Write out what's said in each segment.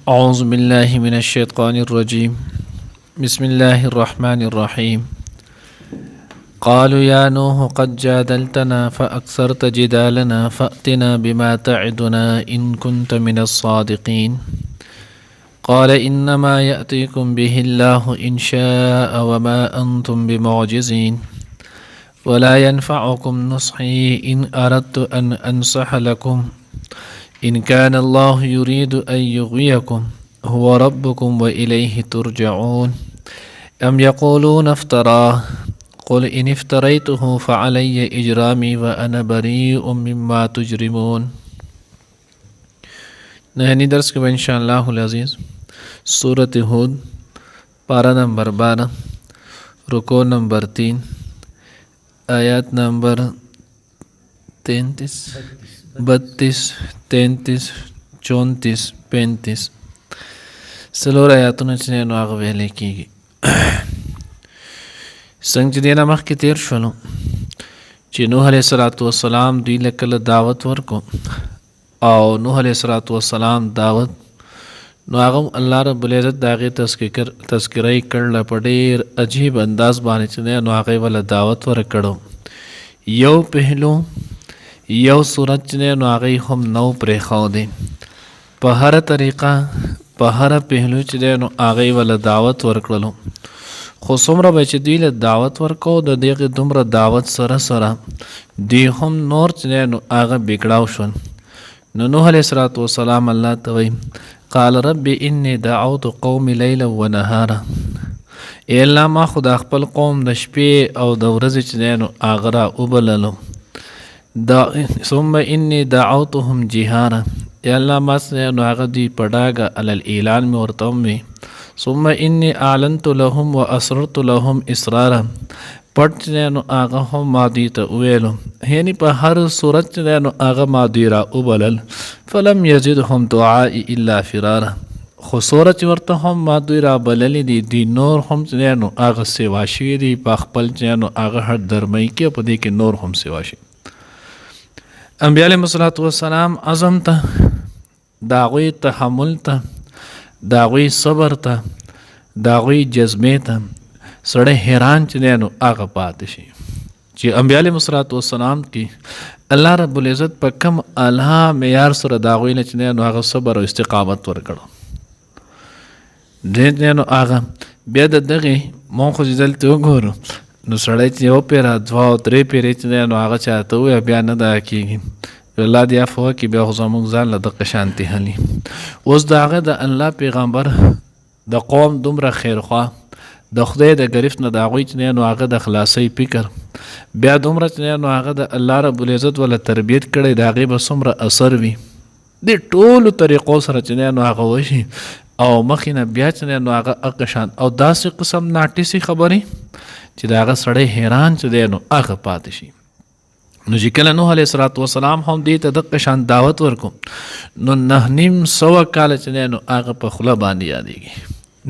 أعوذ بالله من الشيطان الرجيم بسم الله الرحمن الرحيم قالوا يا نوح قد جادلتنا فأكثرت جدالنا فأتنا بما تعدنا إن كنت من الصادقين قال إنما يأتيكم به الله إن شاء وما أنتم بمعجزين ولا ينفعكم نصحي إن أردت أن أنصح لكم إن كان الله يريد أن يغويكم هو ربكم وإليه ترجعون أم يقولون افتراه قل إن افتريته فعلي إجرامي وأنا بريء مما تجرمون. نهنی درس کے ان شاء اللہ العزیز سورۃ ہود پارہ نمبر 12 رکوع نمبر 3 آیات نمبر 33 32 33 34 35 سلور آیاتونه چې نو هغه ویلې کېږي. څنګه چې دینه مخکې تیر شولو چې نوح علیه السلام دوی له کله دعوت ورکو او نوح علیه السلام دعوت نو هغه الله رب العزت د هغې تذکره یې کړله په ډېر عجیب انداز باندې چې نو هغې وله دعوت ورکړو. یو پهلو یو صورت چې نو هغې هم نو پرېښودی په هره طریقه په هره پهلو چې دی نو هغې وله دعوت ورکړلو. خو څومره به چې دوی له دعوت ورکو د دغې دومره دعوت سره سره دوی هم نور چې دی نو هغه بګړاو شول. نو نوح علیه السلام الله ته وایي قال رب انی دعوت قومي لیلا ونهارا، ای الله ما خو د خپل قوم د شپې او د ورځې چې دی نو هغه را وبللو. ثم انی دعوتهم جهارا، یا الله ما نو هغه دوی په ډاګه علی الاعلان مې ورته ومې. ثم انی اعلنت لهم واسررت لهم اسرارا، پټ چې دی نو هغه هم ما دوی ته وویلو. یعنې په هر صورت چې دی نو هغه ما دوی را وبلل. فلم یزدهم دعائي الا فرارا، خو صورت چې ورته هم ما دوی را بللی دي دوی نور هم چې دی نو هغه سوا شوي دي په خپل چې نو هغه هر درمۍ کې په دې کې نور هم سوا شي. انبیاء علیهم السلام عزم ته د هغوی تحمل ته د هغوی صبر ته د هغوی جذبې ته سړی حیران چې دی نو هغه پاتې شي چې انبیاء علیهم السلام کې الله رب العزت په کم اعلی معیار سره د هغوی نه چې دی نو هغه صبر او استقامت ورکړو. دی نو هغه بیا د دغې مونږ خو چې دلته وګورو نو سړی چې یو پیره دوه او درې پیرې چې دی نو هغه چاته ووایه بیا نه دغه کېږي. الله دې عفو وکړي بیا خو زموږ ځان له دغه شانتې حلي. اوس د هغه د الله پیغمبر د قوم دومره خیرخوا د خدای د ګرفت نه د هغوی چې دی نو هغه د خلاصۍ فکر بیا دومره چې دی نو هغه د الله رب العزت وله تربیت کړی د هغې به څومره اثر وي دې ټولو طریقو سره چې دی نو هغه وشي او مخکې نه بیا چې دی نو هغه هغه شان او داسې قسم ناټیسي خبرې چې د هغه سړی حیران چې دی نو هغه پاتې شي. نو چې کله نوح علیه السلام هم دې ته دغه شان دعوت ورکو نو 900 کاله چې دی نو هغه په خوله باندې یادېږي.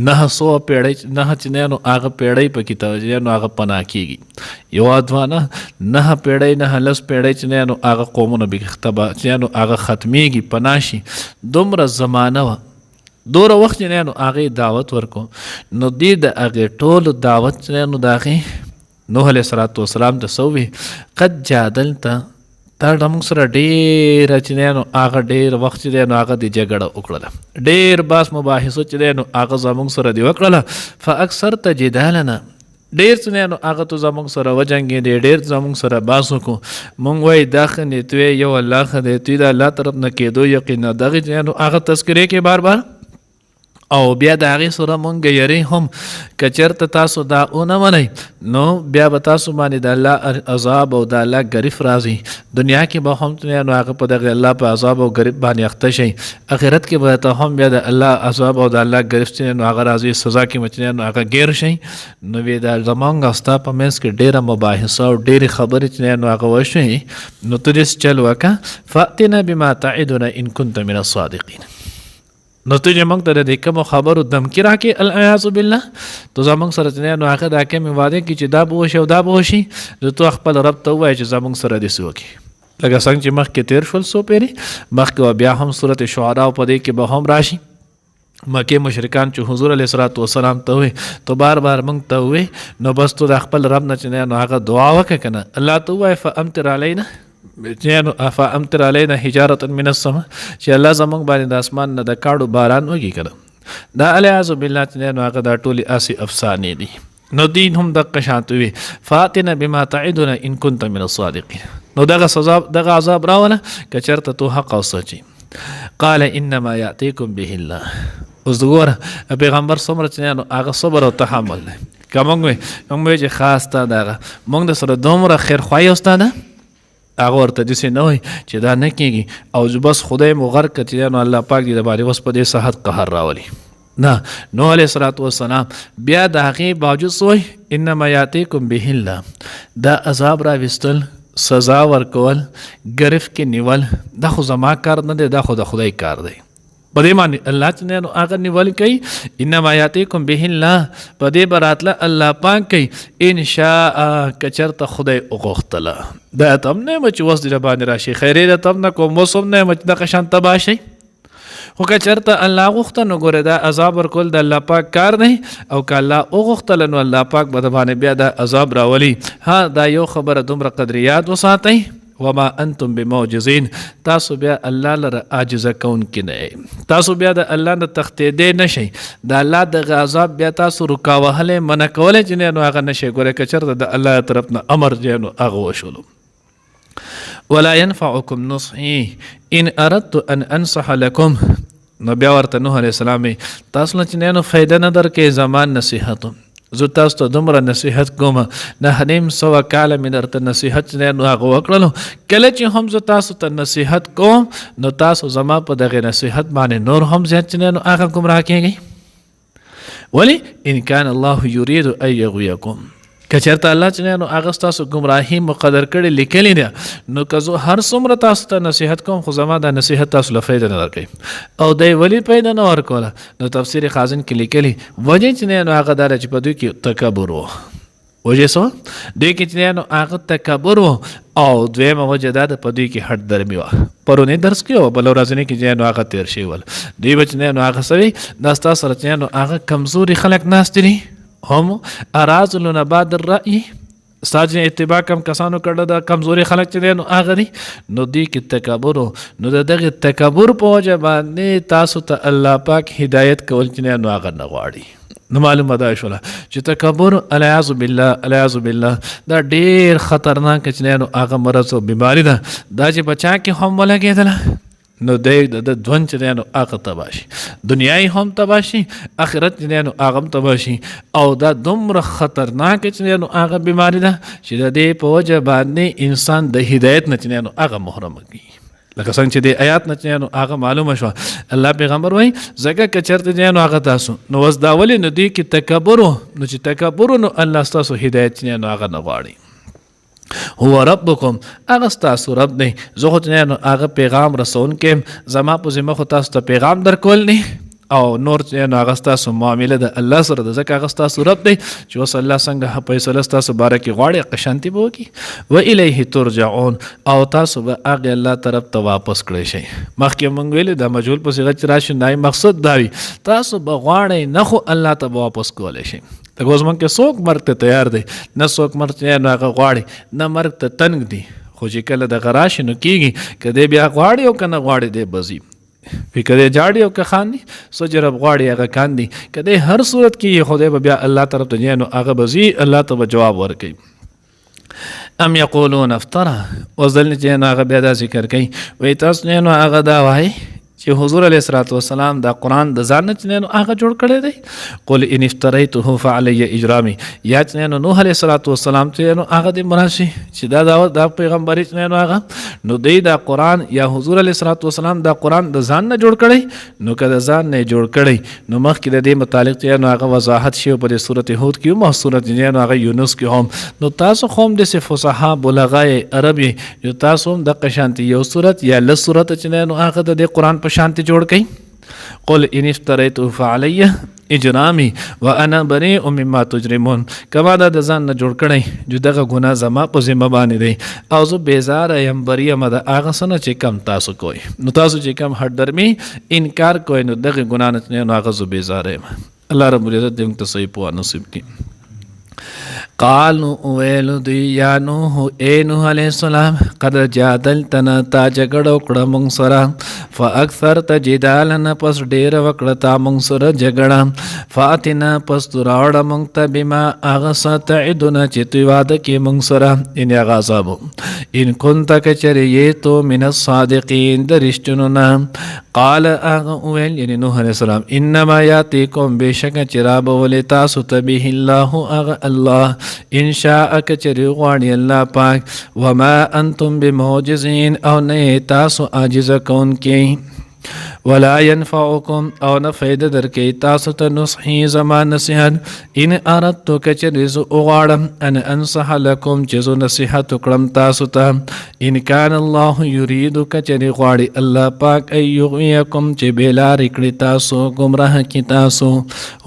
900 پیړۍ چې دی نو هغه پیړۍ پکې توجه نو هغه پناه کېږي. یو دوه نه 9 پیړۍ 9 پیړۍ چې دی نو هغه قومونه بېخته چې نو هغه ختمېږي پناه شي. دومره زمانه وه دومره وخت چې نو هغې دعوت ورکو نو دې د هغې ټولو دعوت چې نو د هغې نوح علیه السلام ته څه ووایي قد جادلته تا زموږ سره ډېره چې دی نو هغه ډېر وخت چې دی نو هغه دې جګړه وکړله ډېر باس مباحثو چې دی نو هغه زموږ سره دې وکړله فاکثرت جدالنا ډېر څه دی نو هغه تو زموږ سره وجنګېدې ډېر زموږ سره باس وکړو. مونږ وایي دا ښه نیت وی یو الله ښه دی توی د الله طرف نه کېدو یقین نه دغې چې نو هغه تذکرې کې بار بار او بیا د هغې سره مونږ یری هم که چېرته تاسو دا ونه منئ نو بیا به تاسو باندې د الله عذاب او د الله ګریف راځي. دنیا کې به هم نو هغه په دغه الله په عذاب او ګریف باندې اخته شئ. آخرت کې به ته هم بیا د الله عذاب او د الله ګریف چې نو هغه راځي سزا کې مچ نو هغه ګیر شئ. نو وی د زمونږ او ستا په منځ کې ډېره مباحثه او ډېرې خبرې چې نو هغه وشوې نو ته دې چل وکړه فأتنا بما تعدنا ان كنت من الصادقین. نو ته چې موږ ته د دې کومو خبرو دمکي راکړې العیاذ بالله تو زموږ سره چې نو هغه دا کومې وعدې کړي چې دا به وشي او دا به وشي نو تو خپل رب ته ووایې چې زموږ سره دې څه وکړي. لکه څنګه چې مخکې تیر شول څو پیرې مخکې بیا هم صورت شعراء په دې کې به هم راشي مکه مشرکان چې حضور علیه الصلاۃ والسلام ته وې تو بار بار مونږ ته وې نو بس تو د خپل رب نه چې نو هغه دعا وکړه کنه الله ته وای فامطر علینا فامطر علینا حجارة من السماء چې الله زمونږ باندې د اسمان نه د کاړو باران وږي کړه دا الیاذ بالله چې نو هغه د ټولي اسی افسانې دي نو دین هم د قشانت وی فاتنا بما تعدنا ان كنت من الصادقين نو دغه سزا دغه عذاب راوله کچرته تو حق او سچي قال انما ياتيكم به الله اوس وګوره پیغمبر څومره چې نو هغه صبر او تحمل کومه موږ چې خاص تا دغه موږ د سره دومره خیر خوای استاده هغه ورته داسې نه وای چې دا نه کېږي او بس خدای مو غرق کړي نو الله پاک دې د باندې اوس په دې صحت قهر راولي نه نوح علیه الصلاۃ والسلام بیا د هغې باوجود سوی انما یاتیکم به الله دا عذاب را وستل سزا ورکول گرفت کې نیول دا خو زما کار نه دی دا خو د خدای کار دی په دې باندې الله چې نو هغه نیول کوي انما یاتیکم به الله په دې براتله الله پاک کوي ان شاء کچرته خدای وغوښتله دا تم نه مچ وس دې باندې راشي خیرې ده تم نه کوم موسم نه مچ د قشان تباشي خو که چرته الله غوښته نو ګوره دا عذاب ورکول د الله پاک کار دی او که الله وغوښتله نو الله پاک به د باندې بیا دا عذاب راولي ها دا یو خبره دومره قدریات وساتئ وما انتم بمعجزین تاسو بیا الله لره عاجزه کوونکي نه تاسو بیا د الله نه تښتېدی نشئ د الله دغه عذاب بیا تاسو رکا وهلی منع کولی چې نه نو هغه نشئ ګوره که چرته د الله طرف نه امر دی نو هغه وشولو ولا ينفعكم نصحي ان اردت ان انصح لكم نو بیا ورته نوح علیه السلام تاسو نه چې نو فایده نه درکې زمان نصیحت زه تاسو ته دومره نصیحت کوم نه نیم سوه کاله مې درته نصیحت نو هغه وکړلو کله چې هم زه تاسو ته نصیحت کوم نو تاسو زما په دغې نصیحت باندې نور هم زیات چې نو هغه ګمراه کېږئ ولې ان کان الله یرید ان یغویکم که چېرته الله چې نو هغه ستاسو ګمراهي مقدر کړې لیکلې ده نو که زه هر څومره تاسو ته نصیحت کوم خو زما دا نصیحت تاسو له فایده نه درکوي او دی ولې پیدا نه ورکوله نو تفسیر خازن کې لیکلي وجې چې نو هغه دا ده چې په دوی کې تکبر و وجې څه دوی کې چې نو هغه تکبر و او دویمه وجه دا ده په دوی کې هټ درمي وه پرونی درس کې و بله ورځنۍ کې چې نو هغه تېر شوي ول دوی به چې نو هغه سوي دا ستا سره چې نو هغه کمزوري خلک ناست دي هم ارازلون بعد الرأي ساجن اتباع کم کسانو کړه د کمزوري خلک چې نو هغه دي نو دی کې تکبر نو دغه تکبر په وجه باندې تاسو ته الله پاک هدایت کول چې نو هغه نه غواړي نو معلومه ده شوله چې تکبر الیاذ بالله دا ډیر خطرناک چې نو هغه مرض او بیماری ده دا چې بچا کې هم ولګېدله نو د ځوان چې نو هغه تباشي دنیای هم تباشي آخرت چې نو هغه هم تباشي او دا دومره خطرناک چې نو هغه بیماری ده چې د دې په وجه باندې انسان د هدایت نه چې نو هغه محرم کړي لکه څنګه چې د آیات نه چې نو هغه معلومه شوه الله پیغمبر وایي ځکه که چېرته چې نو هغه تاسو نو اوس دا ولې نو دوی کې تکبر نو چې تکبر نو الله ستاسو هدایت چې نو هغه نه غواړي هو ربکم هغه ستاسو رب دی زه خو چې نو هغه پیغام رسوونکی زما په ذمه خو تاسو ته پیغام درکول دی او نور چې نو هغه ستاسو معامله د الله سره ده ځکه هغه ستاسو رب دی چې اوس الله څنګه فیصله ستاسو باره کې غواړي هغه شانتي به وکړي و الیه ترجعون او تاسو به هغې الله طرف ته واپس کړی شئ مخکې موږ ویلې د مجهول په صیغه چې راشي نای مقصد دا وي تاسو به غواړئ نه خو الله ته به واپس کولی شئ لکه اوس موږ کې څوک مرګ ته تیار دی نه څوک مرګ چې نو هغه غواړي نه مرګ ته تنګ دي خو چې کله دغه راشي نو کېږي که دی بیا غواړي او که نه غواړي دی به ځي که دی جاړي او که خاندي څه چې رب غواړي هغه کاندي که دی هر صورت کې خدای به بیا الله طرف ته نو هغه به ځي الله ته به جواب ورکوي ام یقولون افترا اوس دلته چې نو هغه بیا دا ذکر کوي وایي تاسو نو هغه دا وایي چې حضور علیه الصلاۃ والسلام دا قرآن د ځان نه چې نو هغه جوړ کړی دی قل ان افتریته فعلی اجرامي یا چې نو نوح علیه الصلاۃ والسلام چې نو هغه دې مراد شي چې دا پیغمبري چې نو هغه نو دی دا قرآن یا حضور علیه الصلاۃ والسلام دا قرآن د ځان نه جوړ کړی نو که د ځان نه جوړ کړی نو مخکې د دې متعلق چې نو هغه وضاحت شي په دې سورت هود کې او سورت نو هغه یونس کې هم نو تاسو خو هم داسې فصحا بلغای عربي یو تاسو هم دقه شانتي یو سورت یا لس سورت چې نو هغه د دې قرآن په شانتي جوړ کړي قل ان افتریته فعلی اجرامي وانا بريء مما تجرمون کما دا د ځان نه جوړ کړی جو دغه ګناه زما په ذمه باندې دی او زه بیزاره یم بری یم د هغه څه نه چې کم تاسو کوئ نو تاسو چې کم هټ درمي انکار کوئ نو دغه ګناه نه نو هغه زه بیزاره یم الله رب العزت دې موږ ته صحیح پوهه نصیب کړي قالوا ویلو دی یا نوح اے نوح علیہ السلام قد جادلتنا تا جګړه وکړه موږ سره فاکثرت جدالنا پس ډیر وکړه تا موږ سره جګړه فاتنا پس راوړه موږ ته بما هغه څه تعدنا چې توی واده کې موږ سره ان هغه عذاب ان كنت کچری یې تو من الصادقین د رښتینو نه قال هغه ویل یعنی نوح علیہ السلام انما یاتیکم بشک چراب ولې تاسو ته به الله هغه الله ان شاء کچری غواړي الله پاک وما انتم بمعجزین او نه تاسو عاجز کون کې ولا ينفعكم او نه فائدہ درکې تاسو ته نصحي زما نصيحت ان اردت کچری زو غواړم ان انصح لكم چې زو نصيحت کړم تاسو ته ان كان الله يريد کچری غواړي الله پاک ايغويكم چې بلار کړی تاسو گمراه کی تاسو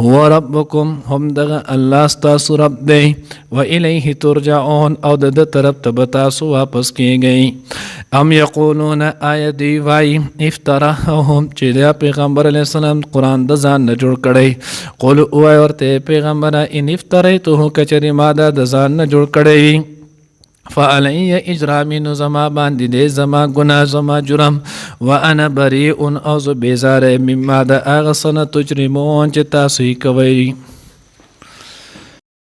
هو ربكم هم دغه الله تاسو رب دی و الیه ترجعون او د طرف ته تاسو واپس کیږئ ام یقولون آیدی وای افتراهم چې د پیغمبر علیه السلام قرآن د ځان نه جوړ کړی قل وای ورته پیغمبره ان افتریته کچری ما د ځان نه جوړ کړی فعلی اجرامی نو زما باندې دی زما گناه زما جرم وانا بریء او زه بیزاره مما د هغه څه نه تجرمون چې تاسو یې کوئ